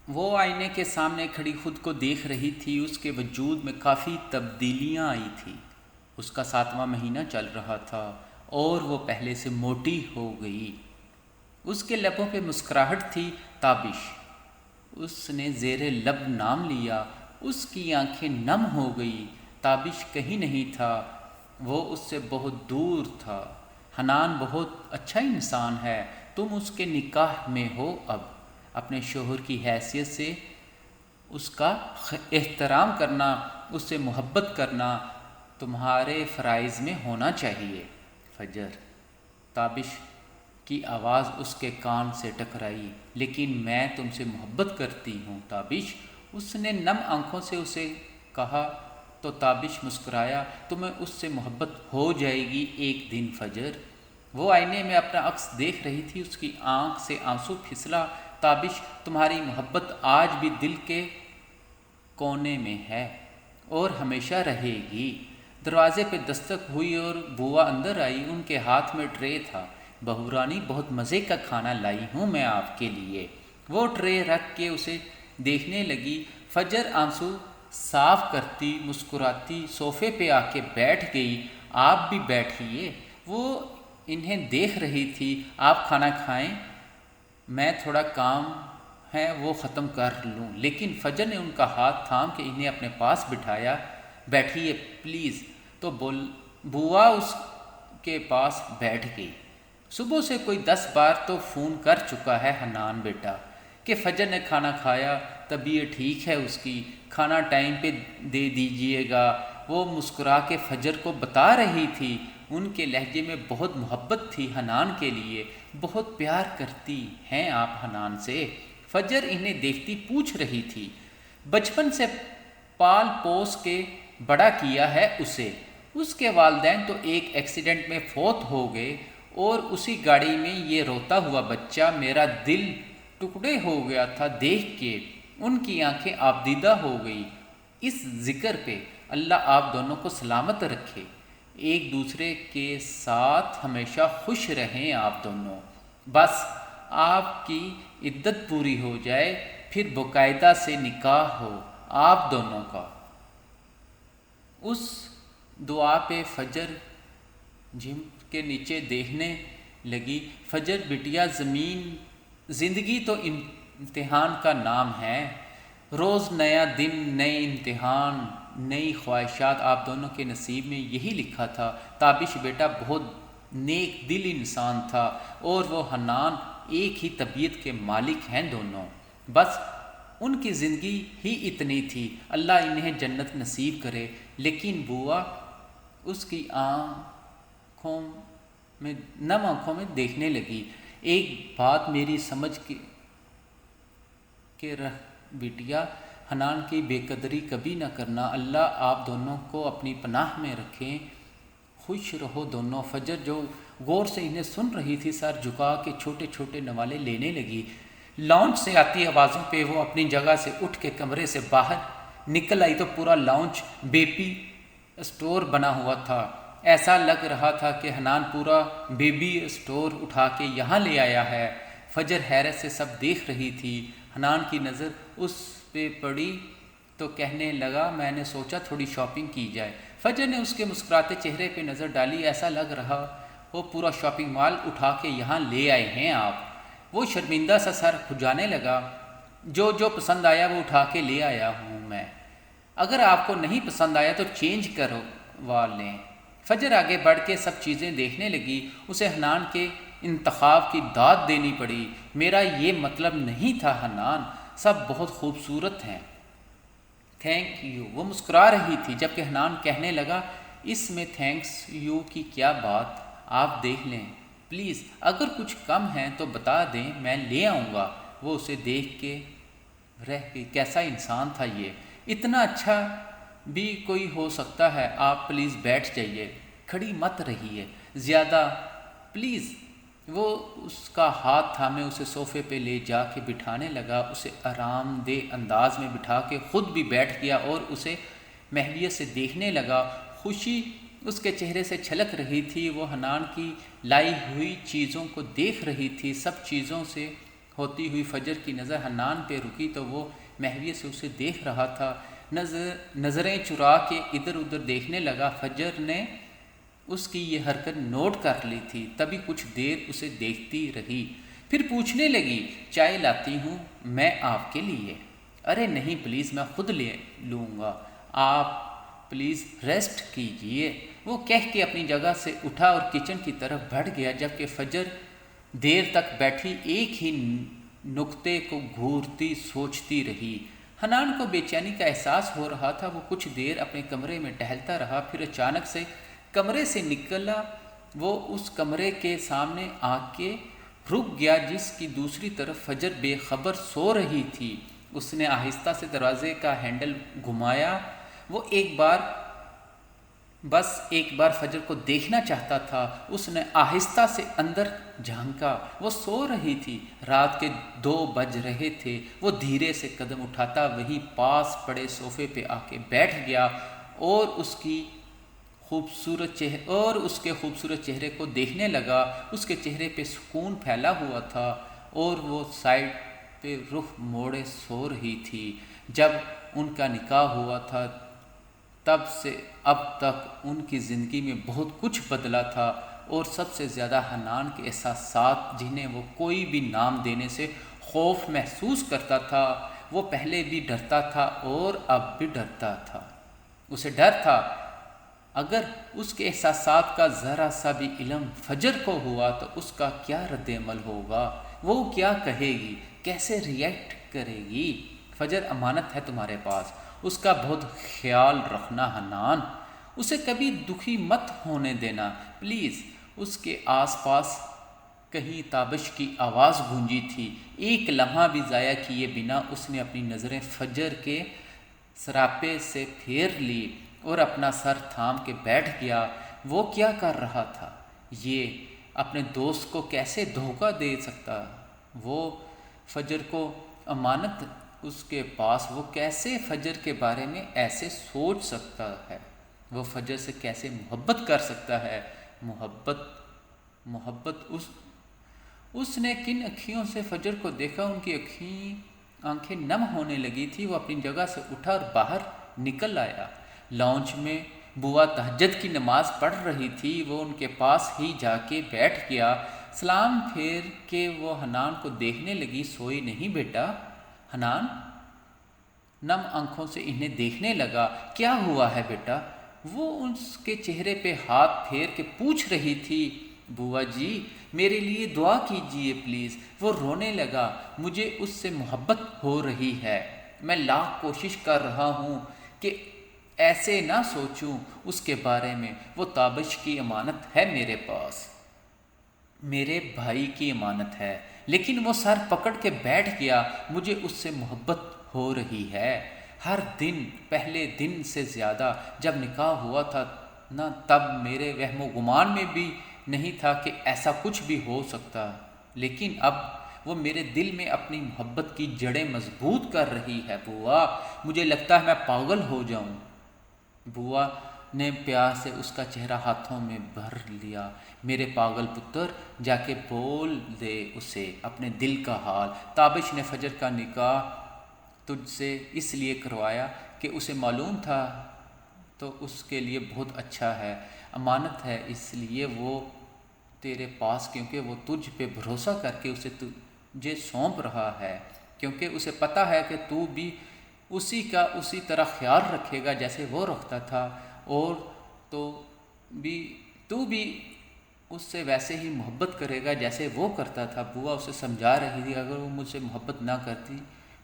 وہ آئینے کے سامنے کھڑی خود کو دیکھ رہی تھی۔ اس کے وجود میں کافی تبدیلیاں آئی تھیں۔ اس کا 7واں مہینہ چل رہا تھا اور وہ پہلے سے موٹی ہو گئی۔ اس کے لبوں پہ مسکراہٹ تھی۔ تابش، اس نے زیر لب نام لیا۔ اس کی آنکھیں نم ہو گئی۔ تابش کہیں نہیں تھا، وہ اس سے بہت دور تھا۔ حنان بہت اچھا انسان ہے، تم اس کے نکاح میں ہو اب۔ اپنے شوہر کی حیثیت سے اس کا احترام کرنا، اس سے محبت کرنا تمہارے فرائض میں ہونا چاہیے۔ فجر، تابش کی آواز اس کے کان سے ٹکرائی۔ لیکن میں تم سے محبت کرتی ہوں تابش، اس نے نم آنکھوں سے اسے کہا۔ تو تابش مسکرایا۔ تمہیں اس سے محبت ہو جائے گی ایک دن فجر۔ وہ آئینے میں اپنا عکس دیکھ رہی تھی۔ اس کی آنکھ سے آنسو پھسلا۔ تابش، تمہاری محبت آج بھی دل کے کونے میں ہے اور ہمیشہ رہے گی۔ دروازے پہ دستک ہوئی اور بوا اندر آئی۔ ان کے ہاتھ میں ٹرے تھا۔ بہو رانی، بہت مزے کا کھانا لائی ہوں میں آپ کے لیے۔ وہ ٹرے رکھ کے اسے دیکھنے لگی۔ فجر آنسو صاف کرتی مسکراتی صوفے پہ آ کے بیٹھ گئی۔ آپ بھی بیٹھیے۔ وہ انہیں دیکھ رہی تھی۔ آپ کھانا کھائیں، میں تھوڑا کام ہے وہ ختم کر لوں۔ لیکن فجر نے ان کا ہاتھ تھام کے انہیں اپنے پاس بٹھایا۔ بیٹھیے پلیز۔ تو بوا اس کے پاس بیٹھ گئی۔ صبح سے کوئی 10 بار تو فون کر چکا ہے حنان بیٹا کہ فجر نے کھانا کھایا، طبیعت ٹھیک ہے اس کی، کھانا ٹائم پہ دے دیجئے گا۔ وہ مسکرا کے فجر کو بتا رہی تھی۔ ان کے لہجے میں بہت محبت تھی حنان کے لیے۔ بہت پیار کرتی ہیں آپ حنان سے؟ فجر انہیں دیکھتی پوچھ رہی تھی۔ بچپن سے پال پوس کے بڑا کیا ہے اسے۔ اس کے والدین تو ایک ایکسیڈنٹ میں فوت ہو گئے اور اسی گاڑی میں یہ روتا ہوا بچہ، میرا دل ٹکڑے ہو گیا تھا دیکھ کے۔ ان کی آنکھیں آبدیدہ ہو گئی اس ذکر پہ۔ اللہ آپ دونوں کو سلامت رکھے، ایک دوسرے کے ساتھ ہمیشہ خوش رہیں آپ دونوں۔ بس آپ کی عدت پوری ہو جائے پھر باقاعدہ سے نکاح ہو آپ دونوں کا۔ اس دعا پہ فجر جھم کے نیچے دیکھنے لگی۔ فجر بیٹیا، زندگی تو امتحان کا نام ہے۔ روز نیا دن، نئے امتحان، نئی خواہشات۔ آپ دونوں کے نصیب میں یہی لکھا تھا۔ تابش بیٹا بہت نیک دل انسان تھا اور وہ حنان ایک ہی طبیعت کے مالک ہیں دونوں۔ بس ان کی زندگی ہی اتنی تھی، اللہ انہیں جنت نصیب کرے۔ لیکن بوا اس کی نم آنکھوں میں دیکھنے لگی۔ ایک بات میری سمجھ کے رکھ بیٹیا، حنان کی بے قدری کبھی نہ کرنا۔ اللہ آپ دونوں کو اپنی پناہ میں رکھیں، خوش رہو دونوں۔ فجر جو غور سے انہیں سن رہی تھی، سر جھکا کے چھوٹے چھوٹے نوالے لینے لگی۔ لاؤنج سے آتی آوازوں پہ وہ اپنی جگہ سے اٹھ کے کمرے سے باہر نکل آئی تو پورا لاؤنج بیبی اسٹور بنا ہوا تھا۔ ایسا لگ رہا تھا کہ حنان پورا بیبی اسٹور اٹھا کے یہاں لے آیا ہے۔ فجر حیرت سے سب دیکھ رہی تھی۔ حنان کی نظر اس پہ پڑی تو کہنے لگا، میں نے سوچا تھوڑی شاپنگ کی جائے۔ فجر نے اس کے مسکراتے چہرے پہ نظر ڈالی۔ ایسا لگ رہا وہ پورا شاپنگ مال اٹھا کے یہاں لے آئے ہیں آپ۔ وہ شرمندہ سا سر کھجانے لگا۔ جو پسند آیا وہ اٹھا کے لے آیا ہوں میں، اگر آپ کو نہیں پسند آیا تو چینج کروا لیں۔ فجر آگے بڑھ کے سب چیزیں دیکھنے لگی۔ اسے حنان کے انتخاب کی داد دینی پڑی۔ میرا یہ مطلب نہیں تھا حنان، سب بہت خوبصورت ہیں۔ Thank you. وہ مسکرا رہی تھی جبکہ حنان کہنے لگا، اس میں تھینکس یو کی کیا بات، آپ دیکھ لیں پلیز، اگر کچھ کم ہے تو بتا دیں میں لے آؤں گا۔ وہ اسے دیکھ کے رہ گئی۔ کیسا انسان تھا یہ، اتنا اچھا بھی کوئی ہو سکتا ہے۔ آپ پلیز بیٹھ جائیے، کھڑی مت رہیے زیادہ پلیز۔ وہ اس کا ہاتھ تھامے اسے صوفے پہ لے جا کے بٹھانے لگا۔ اسے آرام دہ انداز میں بٹھا کے خود بھی بیٹھ گیا اور اسے محویت سے دیکھنے لگا۔ خوشی اس کے چہرے سے چھلک رہی تھی۔ وہ حنان کی لائی ہوئی چیزوں کو دیکھ رہی تھی۔ سب چیزوں سے ہوتی ہوئی فجر کی نظر حنان پہ رکی تو وہ محویے سے اسے دیکھ رہا تھا۔ نظریں چرا کے ادھر ادھر دیکھنے لگا۔ فجر نے اس کی یہ حرکت نوٹ کر لی تھی، تبھی کچھ دیر اسے دیکھتی رہی، پھر پوچھنے لگی، چائے لاتی ہوں میں آپ کے لیے؟ ارے نہیں پلیز، میں خود لے لوں گا، آپ پلیز ریسٹ کیجئے، وہ کہہ کے اپنی جگہ سے اٹھا اور کچن کی طرف بڑھ گیا، جبکہ فجر دیر تک بیٹھی ایک ہی نقطے کو گھورتی سوچتی رہی۔ حنان کو بے چینی کا احساس ہو رہا تھا۔ وہ کچھ دیر اپنے کمرے میں ٹہلتا رہا، پھر اچانک سے کمرے سے نکلا۔ وہ اس کمرے کے سامنے آ کے رک گیا جس کی دوسری طرف فجر بے خبر سو رہی تھی۔ اس نے آہستہ سے دروازے کا ہینڈل گھمایا۔ وہ بس ایک بار فجر کو دیکھنا چاہتا تھا۔ اس نے آہستہ سے اندر جھانکا، وہ سو رہی تھی، رات کے 2 بج رہے تھے۔ وہ دھیرے سے قدم اٹھاتا وہیں پاس پڑے صوفے پہ آ کے بیٹھ گیا اور اس کے خوبصورت چہرے کو دیکھنے لگا۔ اس کے چہرے پہ سکون پھیلا ہوا تھا اور وہ سائڈ پہ رخ موڑے سو رہی تھی۔ جب ان کا نکاح ہوا تھا تب سے اب تک ان کی زندگی میں بہت کچھ بدلا تھا، اور سب سے زیادہ حنان کے احساسات جنہیں وہ کوئی بھی نام دینے سے خوف محسوس کرتا تھا۔ وہ پہلے بھی ڈرتا تھا اور اب بھی ڈرتا تھا۔ اسے ڈر تھا اگر اس کے احساسات کا ذرا سا بھی علم فجر کو ہوا تو اس کا کیا رد عمل ہوگا، وہ کیا کہے گی، کیسے ریئیکٹ کرے گی۔ فجر امانت ہے تمہارے پاس، اس کا بہت خیال رکھنا حنان، اسے کبھی دکھی مت ہونے دینا پلیز۔ اس کے آس پاس کہیں تابش کی آواز گونجی تھی۔ ایک لمحہ بھی ضائع کیے بنا اس نے اپنی نظریں فجر کے سراپے سے پھیر لی اور اپنا سر تھام کے بیٹھ گیا۔ وہ کیا کر رہا تھا؟ یہ اپنے دوست کو کیسے دھوکہ دے سکتا؟ وہ فجر کو امانت اس کے پاس، وہ کیسے فجر کے بارے میں ایسے سوچ سکتا ہے؟ وہ فجر سے کیسے محبت کر سکتا ہے؟ محبت اس نے کن اکھیوں سے فجر کو دیکھا؟ ان کی آنکھیں نم ہونے لگی تھی۔ وہ اپنی جگہ سے اٹھا اور باہر نکل آیا۔ لاؤنج میں بوا تہجد کی نماز پڑھ رہی تھی۔ وہ ان کے پاس ہی جا کے بیٹھ گیا۔ سلام پھیر کے وہ حنان کو دیکھنے لگی۔ سوئی نہیں بیٹا؟ حنان نم آنکھوں سے انہیں دیکھنے لگا۔ کیا ہوا ہے بیٹا؟ وہ اس کے چہرے پہ ہاتھ پھیر کے پوچھ رہی تھی۔ بوا جی میرے لیے دعا کیجئے پلیز۔ وہ رونے لگا۔ مجھے اس سے محبت ہو رہی ہے، میں لاکھ کوشش کر رہا ہوں کہ ایسے نہ سوچوں اس کے بارے میں۔ وہ تابش کی امانت ہے میرے پاس، میرے بھائی کی امانت ہے، لیکن وہ سر پکڑ کے بیٹھ گیا۔ مجھے اس سے محبت ہو رہی ہے، ہر دن پہلے دن سے زیادہ۔ جب نکاح ہوا تھا نہ تب میرے وہم و گمان میں بھی نہیں تھا کہ ایسا کچھ بھی ہو سکتا، لیکن اب وہ میرے دل میں اپنی محبت کی جڑیں مضبوط کر رہی ہے۔ بوا مجھے لگتا ہے میں پاگل ہو جاؤں۔ بوا نے پیار سے اس کا چہرہ ہاتھوں میں بھر لیا۔ میرے پاگل پتر، جا کے بول دے اسے اپنے دل کا حال۔ تابش نے فجر کا نکاح تجھ سے اس لیے کروایا کہ اسے معلوم تھا تو اس کے لیے بہت اچھا ہے، امانت ہے، اس لیے وہ تیرے پاس، کیونکہ وہ تجھ پہ بھروسہ کر کے اسے تجھے سونپ رہا ہے، کیونکہ اسے پتہ ہے کہ تو بھی اسی کا اسی طرح خیال رکھے گا جیسے وہ رکھتا تھا، اور تو بھی اس سے ویسے ہی محبت کرے گا جیسے وہ کرتا تھا۔ بوا اسے سمجھا رہی تھی اگر وہ مجھ سے محبت نہ کرتی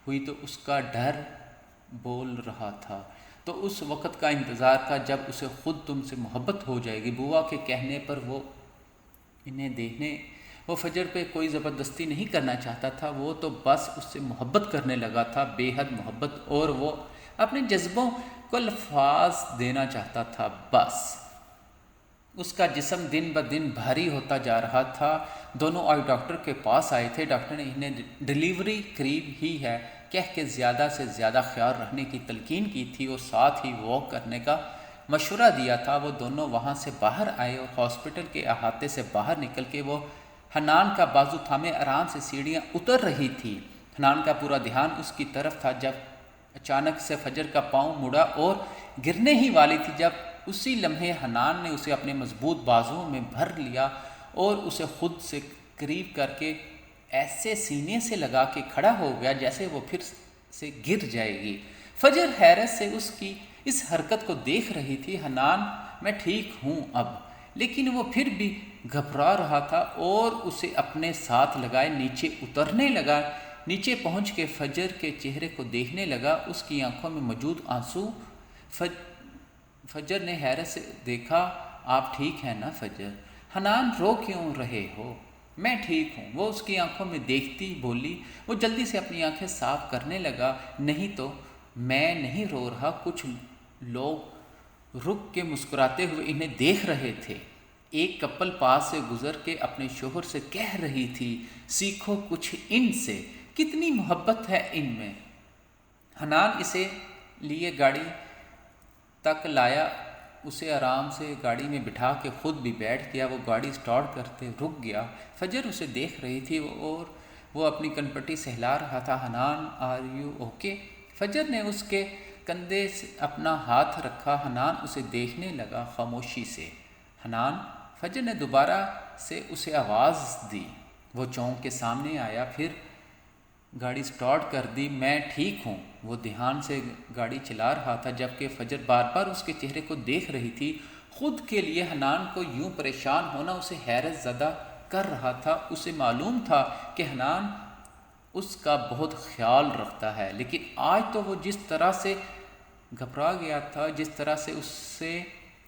ہوئی تو اس کا ڈر بول رہا تھا، تو اس وقت کا انتظار کا جب اسے خود تم سے محبت ہو جائے گی۔ بوا کے کہنے پر وہ انہیں دیکھنے، وہ فجر پہ کوئی زبردستی نہیں کرنا چاہتا تھا، وہ تو بس اس سے محبت کرنے لگا تھا، بے حد محبت، اور وہ اپنے جذبوں کو الفاظ دینا چاہتا تھا بس۔ اس کا جسم دن بدن بھاری ہوتا جا رہا تھا۔ دونوں آئی ڈاکٹر کے پاس آئے تھے۔ ڈاکٹر نے انہیں ڈیلیوری قریب ہی ہے کہہ کے زیادہ سے زیادہ خیال رکھنے کی تلقین کی تھی اور ساتھ ہی واک کرنے کا مشورہ دیا تھا۔ وہ دونوں وہاں سے باہر آئے اور ہاسپٹل کے احاطے سے باہر نکل کے وہ حنان کا بازو تھامے آرام سے سیڑھیاں اتر رہی تھی۔ حنان کا پورا دھیان اس کی طرف تھا جب اچانک سے فجر کا پاؤں مڑا اور گرنے ہی والی تھی جب اسی لمحے حنان نے اسے اپنے مضبوط بازوؤں میں بھر لیا اور اسے خود سے قریب کر کے ایسے سینے سے لگا کے کھڑا ہو گیا جیسے وہ پھر سے گر جائے گی۔ فجر حیرت سے اس کی اس حرکت کو دیکھ رہی تھی۔ حنان میں ٹھیک ہوں اب، لیکن وہ پھر بھی گھبرا رہا تھا اور اسے اپنے ساتھ لگائے نیچے اترنے لگا۔ نیچے پہنچ کے فجر کے چہرے کو دیکھنے لگا، اس کی آنکھوں میں موجود آنسو۔ فجر نے حیرت سے دیکھا، آپ ٹھیک ہیں نا فجر؟ حنان رو کیوں رہے ہو؟ میں ٹھیک ہوں، وہ اس کی آنکھوں میں دیکھتی بولی۔ وہ جلدی سے اپنی آنکھیں صاف کرنے لگا۔ نہیں تو میں نہیں رو رہا۔ کچھ لوگ رک کے مسکراتے ہوئے انہیں دیکھ رہے تھے۔ ایک کپل پاس سے گزر کے اپنے شوہر سے کہہ رہی تھی، سیکھو کچھ ان سے، کتنی محبت ہے ان میں۔ حنان اسے لیے گاڑی تک لایا، اسے آرام سے گاڑی میں بٹھا کے خود بھی بیٹھ گیا۔ وہ گاڑی سٹارٹ کرتے رک گیا۔ فجر اسے دیکھ رہی تھی اور وہ اپنی کنپٹی سہلا رہا تھا۔ Hanan are you okay? Fajr نے اس کے کندھے سے اپنا ہاتھ رکھا۔ حنان اسے دیکھنے لگا خاموشی سے۔ حنان، فجر نے دوبارہ سے اسے آواز دی۔ وہ چونک کے سامنے آیا، پھر گاڑی سٹارٹ کر دی۔ میں ٹھیک ہوں۔ وہ دھیان سے گاڑی چلا رہا تھا جبکہ فجر بار بار اس کے چہرے کو دیکھ رہی تھی۔ خود کے لیے حنان کو یوں پریشان ہونا اسے حیرت زدہ کر رہا تھا۔ اسے معلوم تھا کہ حنان اس کا بہت خیال رکھتا ہے، لیکن آج تو وہ جس طرح سے گھبرا گیا تھا، جس طرح سے اسے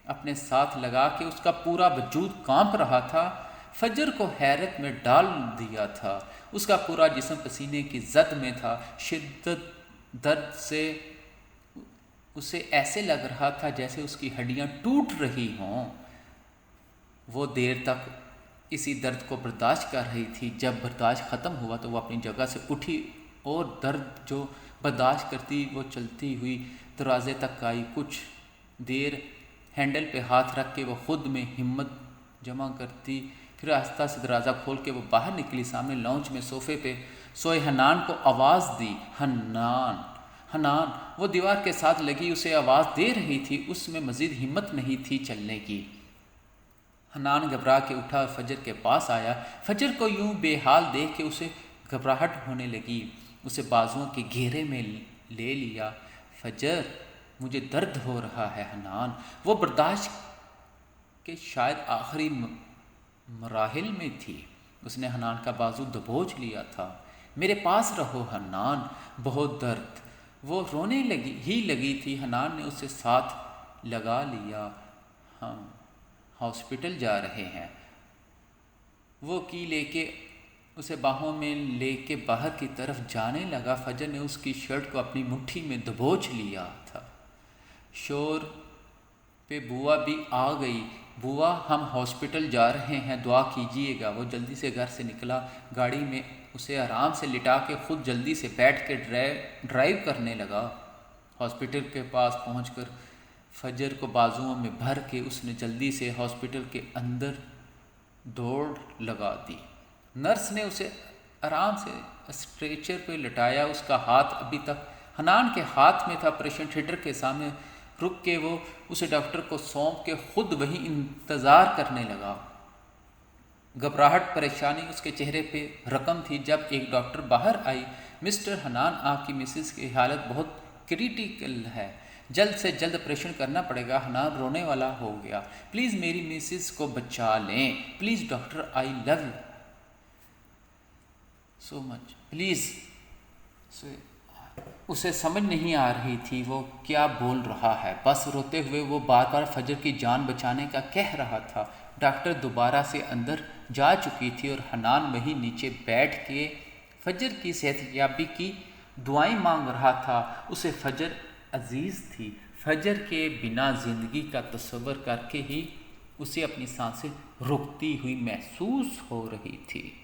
اپنے ساتھ لگا کے اس کا پورا وجود کانپ رہا تھا، فجر کو حیرت میں ڈال دیا تھا۔ اس کا پورا جسم پسینے کی زد میں تھا۔ شدت درد سے اسے ایسے لگ رہا تھا جیسے اس کی ہڈیاں ٹوٹ رہی ہوں۔ وہ دیر تک اسی درد کو برداشت کر رہی تھی۔ جب برداشت ختم ہوا تو وہ اپنی جگہ سے اٹھی اور درد جو برداشت کرتی وہ چلتی ہوئی دروازے تک آئی۔ کچھ دیر ہینڈل پہ ہاتھ رکھ کے وہ خود میں ہمت جمع کرتی، پھر آہستہ سے دروازہ کھول کے وہ باہر نکلی۔ سامنے لاؤنج میں صوفے پہ سوئے حنان کو آواز دی، حنان، حنان۔ وہ دیوار کے ساتھ لگی اسے آواز دے رہی تھی، اس میں مزید ہمت نہیں تھی چلنے کی۔ حنان گھبرا کے اٹھا اور فجر کے پاس آیا۔ فجر کو یوں بے حال دیکھ کے اسے گھبراہٹ ہونے لگی۔ اسے بازوؤں کے گھیرے میں لے لیا۔ فجر، مجھے درد ہو رہا ہے حنان۔ وہ برداشت کے شاید آخری مراحل میں تھی۔ اس نے حنان کا بازو دبوچ لیا تھا۔ میرے پاس رہو حنان، بہت درد۔ وہ رونے لگی تھی۔ حنان نے اسے ساتھ لگا لیا۔ ہاں، ہاسپٹل جا رہے ہیں۔ وہ کی لے کے اسے باہوں میں لے کے باہر کی طرف جانے لگا۔ فجر نے اس کی شرٹ کو اپنی مٹھی میں دبوچ لیا تھا۔ شور پہ بوا بھی آ گئی۔ بوا، ہم ہاسپٹل جا رہے ہیں، دعا کیجیے گا۔ وہ جلدی سے گھر سے نکلا۔ گاڑی میں اسے آرام سے لٹا کے خود جلدی سے بیٹھ کے ڈرائیو کرنے لگا۔ ہاسپٹل کے پاس پہنچ کر فجر کو بازوؤں میں بھر کے اس نے جلدی سے ہاسپٹل کے اندر دوڑ لگا دی۔ نرس نے اسے آرام سے اسٹریچر پہ لٹایا۔ اس کا ہاتھ ابھی تک حنان کے ہاتھ میں تھا۔ آپریشن تھیٹر کے سامنے رک کے وہ اسے ڈاکٹر کو سونپ کے خود وہیں انتظار کرنے لگا۔ گھبراہٹ، پریشانی اس کے چہرے پہ رقم تھی۔ جب ایک ڈاکٹر باہر آئی، مسٹر حنان، آپ کی مسز کی حالت بہت کریٹیکل ہے، جلد سے جلد آپریشن کرنا پڑے گا۔ حنان رونے والا ہو گیا۔ پلیز میری مسز کو بچا لیں، please doctor, I love you so much, please. اسے سمجھ نہیں آ رہی تھی وہ کیا بول رہا ہے، بس روتے ہوئے وہ بار بار فجر کی جان بچانے کا کہہ رہا تھا۔ ڈاکٹر دوبارہ سے اندر جا چکی تھی اور حنان وہیں نیچے بیٹھ کے فجر کی صحت یابی کی دعائیں مانگ رہا تھا۔ اسے فجر عزیز تھی۔ فجر کے بنا زندگی کا تصور کر کے ہی اسے اپنی سانسیں رکتی ہوئی محسوس ہو رہی تھی۔